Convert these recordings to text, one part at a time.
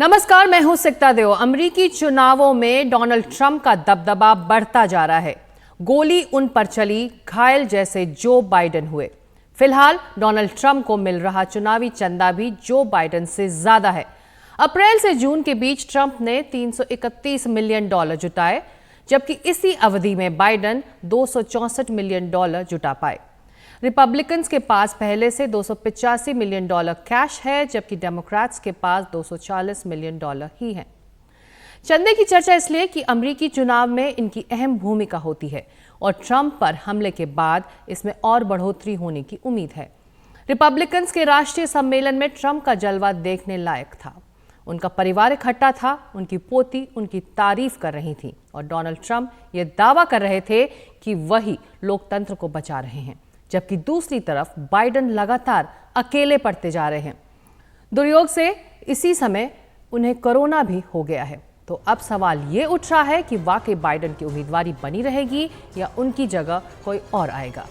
नमस्कार, मैं हूं सिकता देव। अमेरिकी चुनावों में डोनाल्ड ट्रंप का दबदबा बढ़ता जा रहा है। गोली उन पर चली, घायल जैसे जो बाइडेन हुए। फिलहाल डोनाल्ड ट्रंप को मिल रहा चुनावी चंदा भी जो बाइडेन से ज्यादा है। अप्रैल से जून के बीच ट्रंप ने $331 मिलियन जुटाए, जबकि इसी अवधि में बाइडेन $264 मिलियन जुटा पाए। रिपब्लिकन्स के पास पहले से $285 मिलियन कैश है, जबकि डेमोक्रेट्स के पास $240 मिलियन ही है। चंदे की चर्चा इसलिए कि अमेरिकी चुनाव में इनकी अहम भूमिका होती है और ट्रंप पर हमले के बाद इसमें और बढ़ोतरी होने की उम्मीद है। रिपब्लिकन्स के राष्ट्रीय सम्मेलन में ट्रंप का जलवा देखने लायक था। उनका परिवार इकट्ठा था, उनकी पोती उनकी तारीफ कर रही थी और डोनाल्ड ट्रंप ये दावा कर रहे थे कि वही लोकतंत्र को बचा रहे हैं, जबकि दूसरी तरफ बाइडेन लगातार अकेले पड़ते जा रहे हैं। दुर्योग से इसी समय उन्हें कोरोना भी हो गया है। तो अब सवाल ये उठ रहा है कि वाकई बाइडेन की उम्मीदवारी बनी रहेगी या उनकी जगह कोई और आएगा।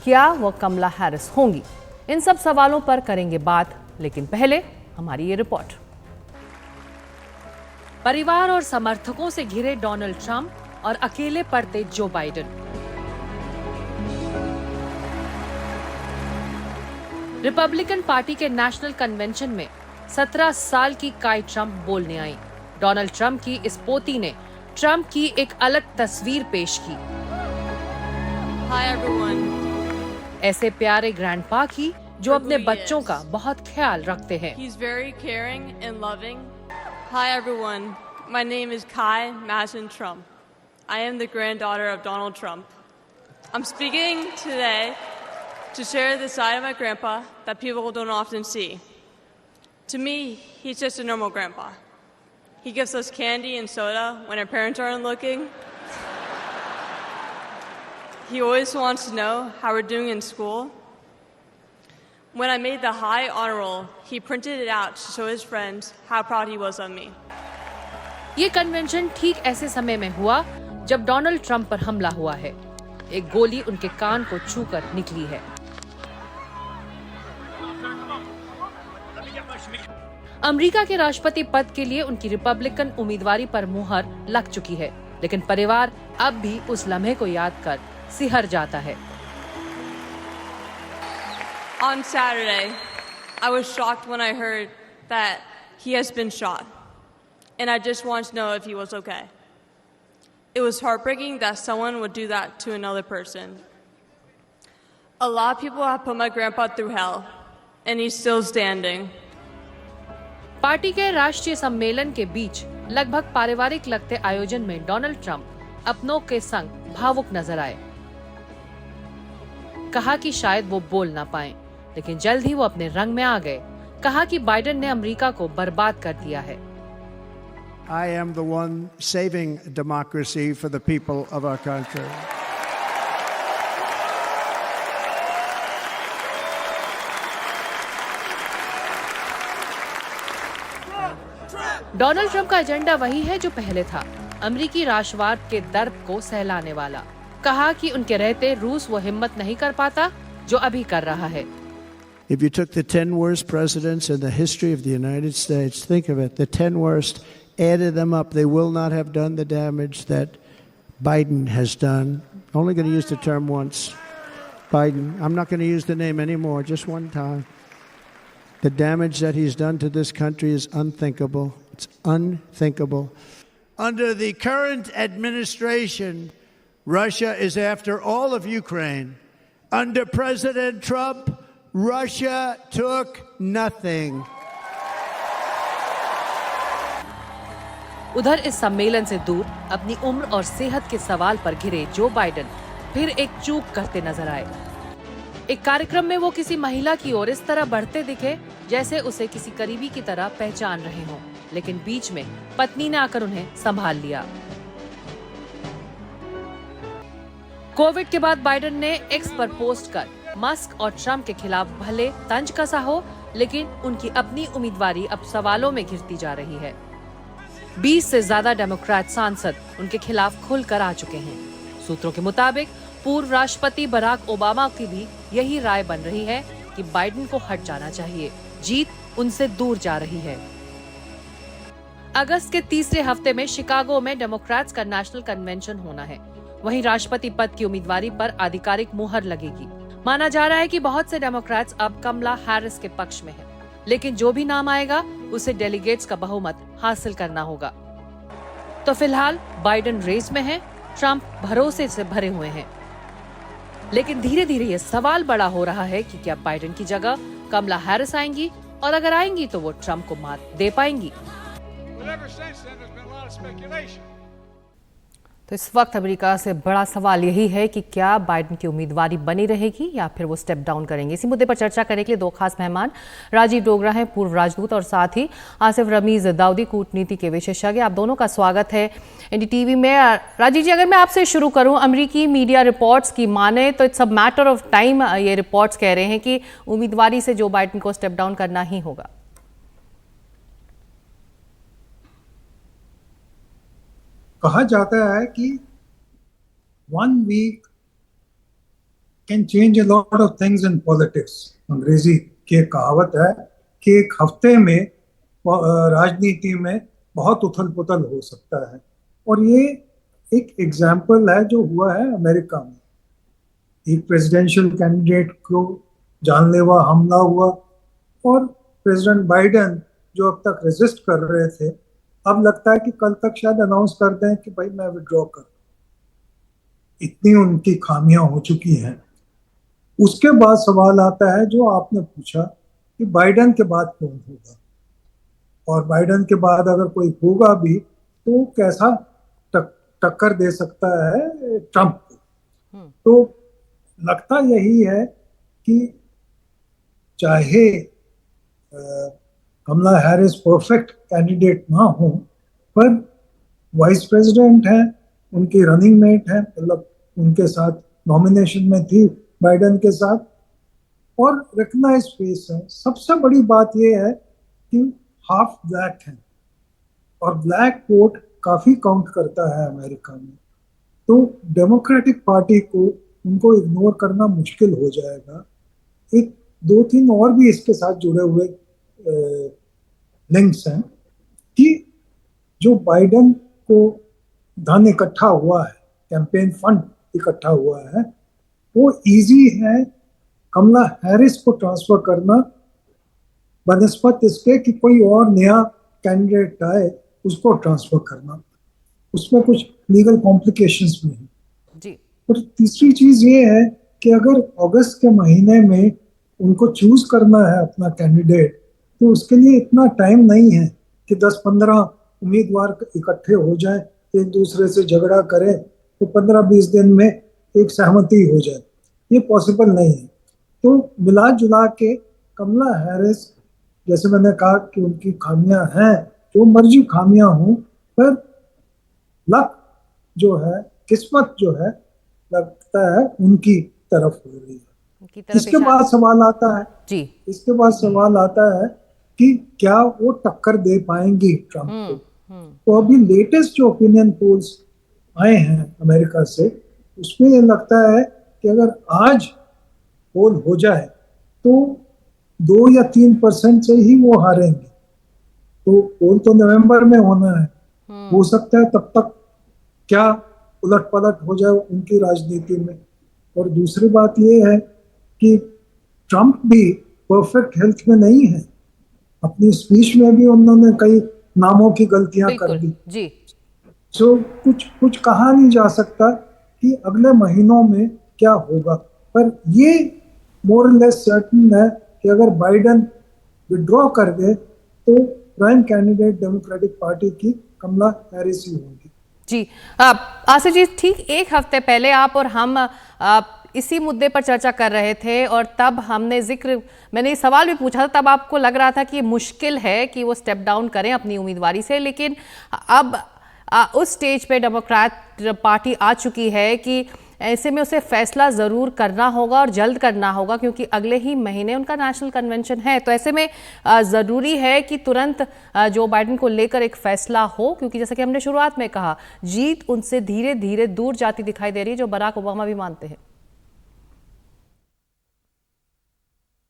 क्या वो कमला हैरिस होंगी? इन सब सवालों पर करेंगे बात, लेकिन पहले हमारी ये रिपोर्ट। परिवार और समर्थकों से घिरे डोनाल्ड ट्रंप और अकेले पड़ते जो बाइडेन। रिपब्लिकन पार्टी के नेशनल कन्वेंशन में 17 साल की काई ट्रंप बोलने आई। डोनाल्ड ट्रंप की इस पोती ने ट्रंप की एक अलग तस्वीर पेश की। Hi everyone. ऐसे प्यारे ग्रैंडपा की जो अपने बच्चों का बहुत ख्याल रखते हैं। He's very caring and loving. Hi everyone. My name is Kai Madison Trump. I am the granddaughter of Donald Trump. I'm speaking today to share the side of my grandpa that people don't often see. To me, he's just a normal grandpa. He gives us candy and soda when our parents aren't looking. He always wants to know how we're doing in school. When I made the high honor roll, he printed it out to show his friends how proud he was of me. ये convention ठीक ऐसे समय में हुआ जब Donald Trump पर हमला हुआ है। एक गोली उनके कान को छूकर निकली है। अमेरिका के राष्ट्रपति पद के लिए उनकी रिपब्लिकन उम्मीदवारी पर मुहर लग चुकी है, लेकिन परिवार अब भी उस लम्हे को याद कर सिहर जाता है। On Saturday, I was shocked when I heard that he has been shot, and I just wanted to know if he was okay. It was heartbreaking that someone would do that to another person. A lot of people have put my grandpa through hell, and he's still standing. Party के राष्ट्रीय सम्मेलन के बीच लगभग पारिवारिक लगते आयोजन में Donald Trump अपनों के संग भावुक नजर आए। कहा कि शायद वो बोल ना पाए, लेकिन जल्द ही वो अपने रंग में आ गए। कहा कि बाइडेन ने अमेरिका को बर्बाद कर दिया है। I am the one saving democracy for the people of our country. Donald Trump का एजेंडा वही है जो पहले था, अमेरिकी राष्ट्रवाद के दर्द को सहलाने वाला। कहा कि उनके रहते रूस वो हिम्मत नहीं कर पाता जो अभी कर रहा है। If you took the 10 worst presidents in the history of the United States, think of it, the 10 worst, added them up, they will not have done the damage that Biden has done. Only going to use the term once. Biden. I'm not going to use the name anymore, just one time. The damage that he's done to this country is unthinkable. It's unthinkable. Under the current administration, Russia is after all of Ukraine. Under President Trump, Russia took nothing. उधर इस सम्मेलन से दूर अपनी उम्र और सेहत के सवाल पर घिरे जो बाइडेन फिर एक चूक करते नजर आए। एक कार्यक्रम में वो किसी महिला की ओर इस तरह बढ़ते दिखे जैसे उसे किसी करीबी की तरह पहचान रहे हों, लेकिन बीच में पत्नी ने आकर उन्हें संभाल लिया। कोविड के बाद बाइडेन ने एक्स पर पोस्ट कर मस्क और ट्रंप के खिलाफ भले तंज कसा हो, लेकिन उनकी अपनी उम्मीदवारी अब सवालों में घिरती जा रही है। 20 से ज्यादा डेमोक्रेट सांसद उनके खिलाफ खुलकर आ चुके हैं। सूत्रों के मुताबिक पूर्व राष्ट्रपति बराक ओबामा की भी यही राय बन रही है कि बाइडेन को हट जाना चाहिए। जीत उनसे दूर जा रही है। अगस्त के तीसरे हफ्ते में शिकागो में डेमोक्रेट्स का नेशनल कन्वेंशन होना है। वहीं राष्ट्रपति पद की उम्मीदवारी पर आधिकारिक मुहर लगेगी। माना जा रहा है कि बहुत से डेमोक्रेट्स अब कमला हैरिस के पक्ष में हैं, लेकिन जो भी नाम आएगा उसे डेलीगेट्स का बहुमत हासिल करना होगा। तो फिलहाल बाइडेन रेस में है, ट्रंप भरोसे से भरे हुए हैं। लेकिन धीरे धीरे ये सवाल बड़ा हो रहा है कि क्या बाइडेन की जगह कमला हैरिस आएंगी, और अगर आएंगी तो वो ट्रंप को मात दे पाएंगी। तो इस वक्त अमेरिका से बड़ा सवाल यही है कि क्या बाइडेन की उम्मीदवारी बनी रहेगी या फिर वो स्टेप डाउन करेंगे। इसी मुद्दे पर चर्चा करने के लिए दो खास मेहमान राजीव डोगरा हैं, पूर्व राजदूत, और साथ ही आसिफ रमीज दाऊदी, कूटनीति के विशेषज्ञ। आप दोनों का स्वागत है एनडीटीवी में। राजीव जी, अगर मैं आपसे शुरू करूं, अमेरिकी मीडिया रिपोर्ट्स की माने तो it's a matter of time, ये रिपोर्ट्स कह रहे हैं कि उम्मीदवारी से जो बाइडेन को स्टेप डाउन करना ही होगा। कहा जाता है कि 1 week can change a lot of things in politics। अंग्रेजी की एक कहावत है कि एक हफ्ते में राजनीति में बहुत उथल पुथल हो सकता है, और ये एक एग्जाम्पल है जो हुआ है अमेरिका में। एक प्रेसिडेंशियल कैंडिडेट को जानलेवा हमला हुआ, और प्रेसिडेंट बाइडेन जो अब तक रेजिस्ट कर रहे थे, अब लगता है कि कल तक शायद अनाउंस कर दें कि भाई मैं विड्रॉ कर, इतनी उनकी खामियां हो चुकी हैं। उसके बाद सवाल आता है जो आपने पूछा कि बाइडेन के बाद कौन होगा, और बाइडेन के बाद अगर कोई होगा भी तो कैसा टक्कर दे सकता है ट्रंप को। तो लगता यही है कि चाहे कमला हैरिस परफेक्ट कैंडिडेट ना हो, पर वाइस प्रेसिडेंट हैं, उनकी रनिंग मेट है, मतलब उनके साथ नॉमिनेशन में थी बाइडेन के साथ, और रिकग्नाइज फेस है। सबसे बड़ी बात यह है कि हाफ ब्लैक है, और ब्लैक वोट काफी काउंट करता है अमेरिका में। तो डेमोक्रेटिक पार्टी को उनको इग्नोर करना मुश्किल हो जाएगा। एक 2-3 और भी इसके साथ जुड़े हुए लिंक्स हैं कि जो बाइडेन को धन इकट्ठा हुआ है, कैंपेन फंड इकट्ठा हुआ है, वो इजी है कमला हैरिस को ट्रांसफर करना बनिस्बत इसके कि कोई और नया कैंडिडेट आए उसको ट्रांसफर करना। उसमें कुछ लीगल कॉम्प्लिकेशंस भी हैं जी। और तीसरी चीज ये है कि अगर अगस्त के महीने में उनको चूज करना है अपना कैंडिडेट, तो उसके लिए इतना टाइम नहीं है कि 10-15 उम्मीदवार इकट्ठे हो जाएं, एक दूसरे से झगड़ा करें तो 15-20 दिन में एक सहमति हो जाए। ये पॉसिबल नहीं है। तो मिला जुला के कमला हैरिस, जैसे मैंने कहा कि उनकी खामियां हैं, जो मर्जी खामियां हों, पर लक जो है, किस्मत जो है, लगता है उनकी तरफ हो रही है। इसके बाद सवाल आता है जी, इसके बाद सवाल आता है कि क्या वो टक्कर दे पाएंगी ट्रंप को। तो अभी लेटेस्ट जो ओपिनियन पोल्स आए हैं अमेरिका से, उसमें ये लगता है कि अगर आज पोल हो जाए तो 2 या 3% से ही वो हारेंगे। तो पोल तो नवंबर में होना है, हो सकता है तब तक क्या उलट पलट हो जाए उनकी राजनीति में। और दूसरी बात ये है कि ट्रंप भी परफेक्ट हेल्थ में नहीं है। अपनी स्पीच में भी उन्होंने कई नामों की गलतियां कर दी जी। सो कुछ कहा नहीं जा सकता कि अगले महीनों में क्या होगा, पर ये मोर लेस सर्टेन है कि अगर बाइडेन विड्रॉ कर दे तो प्राइम कैंडिडेट डेमोक्रेटिक पार्टी की कमला हैरिस ही होगी जी। आसिफ जी, ठीक एक हफ्ते पहले आप और हम इसी मुद्दे पर चर्चा कर रहे थे, और तब मैंने ये सवाल भी पूछा था। तब आपको लग रहा था कि मुश्किल है कि वो स्टेप डाउन करें अपनी उम्मीदवारी से, लेकिन अब उस स्टेज पे डेमोक्रेट पार्टी आ चुकी है कि ऐसे में उसे फैसला ज़रूर करना होगा, और जल्द करना होगा, क्योंकि अगले ही महीने उनका नेशनल कन्वेंशन है। तो ऐसे में ज़रूरी है कि तुरंत जो बाइडेन को लेकर एक फैसला हो, क्योंकि जैसा कि हमने शुरुआत में कहा, जीत उनसे धीरे धीरे दूर जाती दिखाई दे रही है, जो बराक ओबामा भी मानते हैं।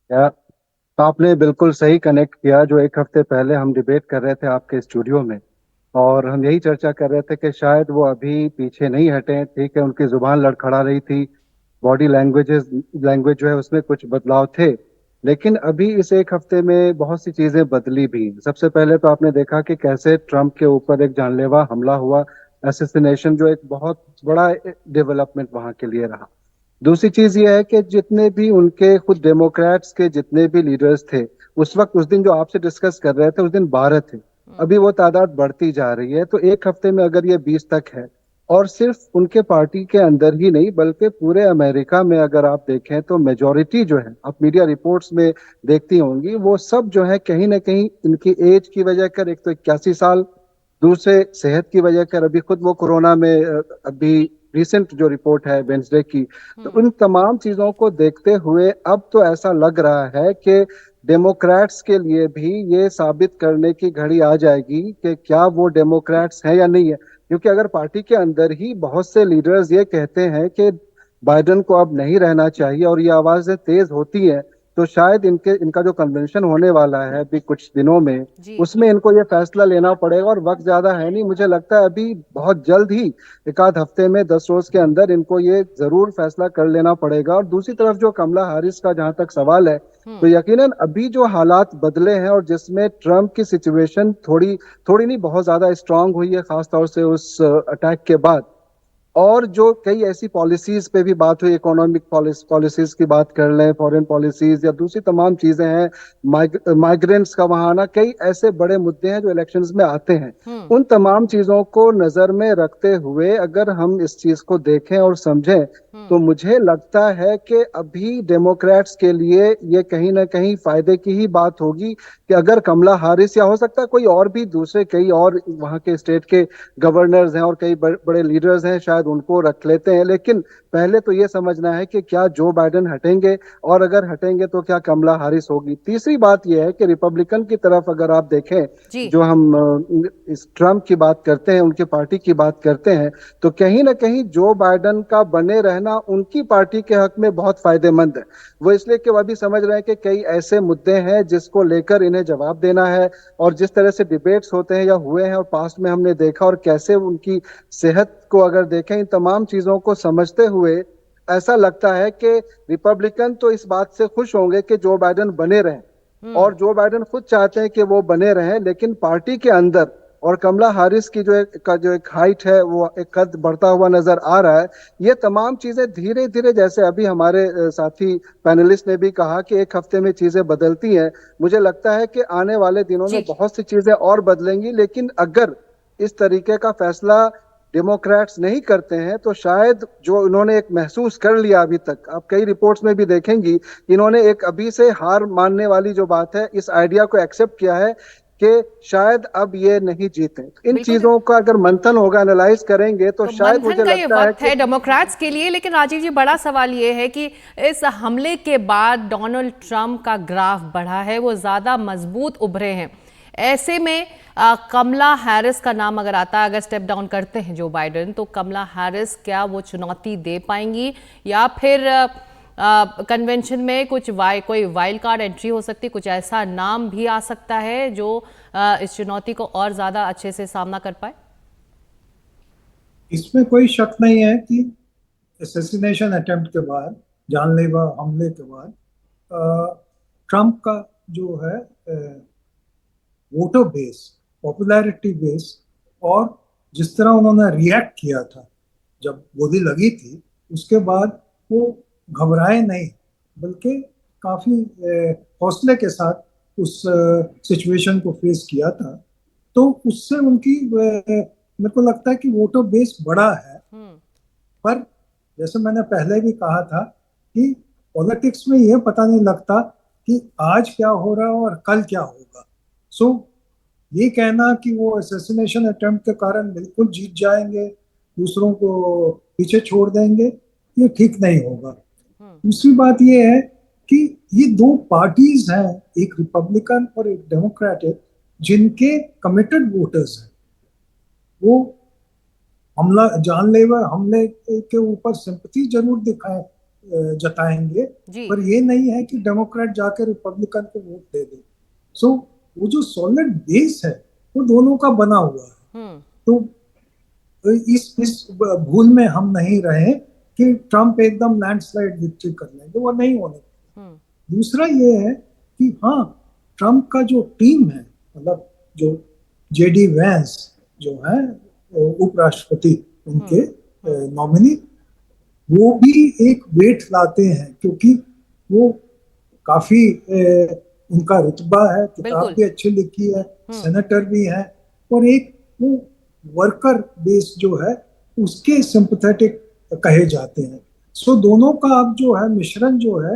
तो आपने बिल्कुल सही कनेक्ट किया। जो एक हफ्ते पहले हम डिबेट कर रहे थे आपके स्टूडियो में, और हम यही चर्चा कर रहे थे कि शायद वो अभी पीछे नहीं हटे। ठीक है, उनकी जुबान लड़खड़ा रही थी, बॉडी लैंग्वेज जो है उसमें कुछ बदलाव थे, लेकिन अभी इस एक हफ्ते में बहुत सी चीजें बदली भी। सबसे पहले तो आपने देखा कि कैसे ट्रम्प के ऊपर एक जानलेवा हमला हुआ, असैसिनेशन, जो एक बहुत बड़ा डेवलपमेंट वहां के लिए रहा। दूसरी चीज ये है कि जितने भी उनके खुद डेमोक्रेट्स के जितने भी लीडर्स थे उस वक्त, उस दिन जो आपसे डिस्कस कर रहे थे, उस दिन 12 थे। अभी वो तादाद बढ़ती जा रही है। तो एक हफ्ते में अगर ये 20 तक है, और सिर्फ उनके पार्टी के अंदर ही नहीं बल्कि पूरे अमेरिका में अगर आप देखें तो मेजोरिटी जो है, आप मीडिया रिपोर्ट्स में देखती होंगी, वो सब जो है कहीं ना कहीं इनकी एज की वजह कर, एक तो 81 साल, दूसरे सेहत की वजह कर, अभी खुद वो कोरोना में अभी रिसेंट जो रिपोर्ट है वेंसडे की। तो उन तमाम चीजों को देखते हुए अब तो ऐसा लग रहा है कि डेमोक्रेट्स के लिए भी ये साबित करने की घड़ी आ जाएगी कि क्या वो डेमोक्रेट्स हैं या नहीं है। क्योंकि अगर पार्टी के अंदर ही बहुत से लीडर्स ये कहते हैं कि बाइडेन को अब नहीं रहना चाहिए और ये आवाजें तेज होती हैं, तो शायद इनका जो कन्वेंशन होने वाला है अभी कुछ दिनों में, जी। उसमें इनको ये फैसला लेना पड़ेगा। और वक्त ज्यादा है नहीं, मुझे लगता है अभी बहुत जल्द ही, एक आध हफ्ते में, 10 रोज के अंदर इनको ये जरूर फैसला कर लेना पड़ेगा। और दूसरी तरफ जो कमला हैरिस का जहां तक सवाल है, तो यकीनन अभी जो हालात बदले हैं और जिसमें ट्रम्प की सिचुएशन थोड़ी थोड़ी नहीं बहुत ज्यादा स्ट्रांग हुई है, खासतौर से उस अटैक के बाद, और जो कई ऐसी पॉलिसीज पे भी बात हुई, इकोनॉमिक पॉलिसीज की बात कर लें, फॉरेन पॉलिसीज या दूसरी तमाम चीजें हैं, माइग्रेंट्स का वहां आना, कई ऐसे बड़े मुद्दे हैं जो इलेक्शंस में आते हैं। उन तमाम चीजों को नजर में रखते हुए अगर हम इस चीज को देखें और समझें, तो मुझे लगता है कि अभी डेमोक्रेट्स के लिए ये कहीं ना कहीं फायदे की ही बात होगी कि अगर कमला हैरिस, या हो सकता है कोई और भी, दूसरे कई और वहां के स्टेट के गवर्नर्स हैं और कई बड़े लीडर्स हैं, शायद उनको रख लेते हैं। लेकिन पहले तो ये समझना है कि क्या जो बाइडेन हटेंगे, और अगर हटेंगे तो क्या कमला हैरिस होगी। तीसरी बात यह है कि रिपब्लिकन की तरफ अगर आप देखें, जी। जो हम इस ट्रम्प की बात करते हैं, उनकी पार्टी की बात करते हैं, तो कहीं ना कहीं जो बाइडेन का बने रहना उनकी पार्टी के हक में बहुत फायदेमंद है। वो इसलिए कि वो अभी समझ रहे हैं कि कई ऐसे मुद्दे हैं जिसको लेकर इन्हें जवाब देना है, और जिस तरह से डिबेट्स होते हैं या हुए हैं और पास्ट में हमने देखा, और कैसे उनकी सेहत को अगर देखें, इन तमाम चीजों को समझते हुए ऐसा लगता है कि रिपब्लिकन तो इस बात से खुश होंगे कि जो बाइडेन बने रहें, और जो बाइडेन खुद चाहते हैं कि वो बने रहें, लेकिन पार्टी के अंदर और कमला हैरिस की जो एक हाइट है, वो एक कद बढ़ता हुआ नजर आ रहा है। ये तमाम चीजें धीरे धीरे, जैसे अभी हमारे साथी पैनलिस्ट ने भी कहा कि एक हफ्ते में चीजें बदलती हैं, मुझे लगता है कि आने वाले दिनों में बहुत सी चीजें और बदलेंगी। लेकिन अगर इस तरीके का फैसला डेमोक्रेट्स नहीं करते हैं, तो शायद जो इन्होंने एक महसूस कर लिया अभी तक, आप कई रिपोर्ट्स में भी देखेंगी, इन्होंने एक अभी से हार मानने वाली जो बात है, इस आइडिया को एक्सेप्ट किया है कि शायद अब ये नहीं जीते। इन चीजों का अगर मंथन होगा, एनालाइज करेंगे, तो शायद मुझे मंथन का ये लगता वक्त है डेमोक्रेट्स के लिए। लेकिन राजीव जी, बड़ा सवाल ये है कि इस हमले के बाद डोनाल्ड ट्रंप का ग्राफ बढ़ा है, वो ज्यादा मजबूत उभरे हैं। ऐसे में कमला हैरिस का नाम अगर आता है, अगर स्टेप डाउन करते हैं जो बाइडेन, तो कमला हैरिस क्या वो चुनौती दे पाएंगी, या फिर कन्वेंशन में कोई वाइल्ड कार्ड एंट्री हो सकती है, कुछ ऐसा नाम भी आ सकता है जो इस चुनौती को और ज्यादा अच्छे से सामना कर पाए? इसमें कोई शक नहीं है कि असैसिनेशन अटेम्प्ट के बाद, जानलेवा हमले के बाद, ट्रंप का जो है वोटर बेस, पॉपुलैरिटी बेस, और जिस तरह उन्होंने रिएक्ट किया था जब गोली लगी थी, उसके बाद वो घबराए नहीं, बल्कि काफी हौसले के साथ उस सिचुएशन को फेस किया था। तो उससे उनकी मेरे को लगता है कि वोटर बेस बड़ा है। पर जैसे मैंने पहले भी कहा था कि पॉलिटिक्स में यह पता नहीं लगता कि आज क्या हो रहा है और कल क्या होगा। सो ये कहना कि वो असैसिनेशन अटेम्प्ट के कारण बिल्कुल जीत जाएंगे, दूसरों को पीछे छोड़ देंगे, ये ठीक नहीं होगा। दूसरी बात ये है कि ये दो पार्टीज हैं, एक रिपब्लिकन और एक डेमोक्रेटिक, जिनके कमिटेड वोटर्स हैं। वो जानलेवा हमले के ऊपर सिंपैथी जरूर जताएंगे, पर ये नहीं है कि डेमोक्रेट जाकर रिपब्लिकन को वोट दे दे। सो वो जो सॉलिड बेस है वो दोनों का बना हुआ है। तो इस भूल में हम नहीं रहे कि ट्रम्प एकदम लैंडस्लाइड विक्ट्री कर लेंगे, वो नहीं होने देंगे। दूसरा ये है कि हाँ, ट्रम्प का जो टीम है, मतलब जो जेडी वैंस जो है उपराष्ट्रपति उनके नॉमिनी, वो भी एक वेट लाते हैं, क्योंकि वो काफी उनका रुतबा है, किताब भी अच्छी लिखी है, सेनेटर भी है, और एक वो वर्कर बेस जो है उसके सिंपैथेटिक कहे जाते हैं। सो दोनों का अब जो है मिश्रण जो है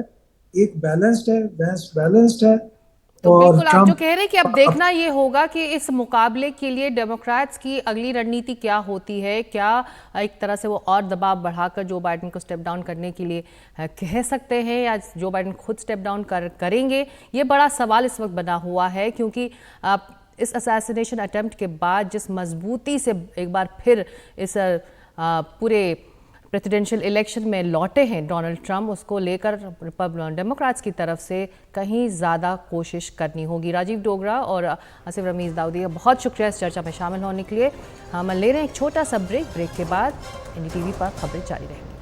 एक बैलेंस्ड है, बैलेंस्ड है। तो बिल्कुल आप जो कह रहे हैं कि अब देखना ये होगा कि इस मुकाबले के लिए डेमोक्रेट्स की अगली रणनीति क्या होती है, क्या एक तरह से वो और दबाव बढ़ाकर जो बाइडेन को स्टेप डाउन करने के लिए कह सकते हैं, या जो बाइडेन खुद स्टेप डाउन करेंगे, ये बड़ा सवाल इस वक्त बना हुआ है। क्योंकि इस असैसिनेशन अटेम्प्ट के बाद जिस मजबूती से एक बार फिर इस पूरे प्रेसिडेंशियल इलेक्शन में लौटे हैं डोनाल्ड ट्रंप, उसको लेकर डेमोक्रेट्स की तरफ से कहीं ज़्यादा कोशिश करनी होगी। राजीव डोगरा और आसिफ रमीज़ दाऊदी का बहुत शुक्रिया इस चर्चा में शामिल होने के लिए। हम ले रहे हैं एक छोटा सा ब्रेक के बाद एनडीटीवी पर खबरें जारी रहेंगी।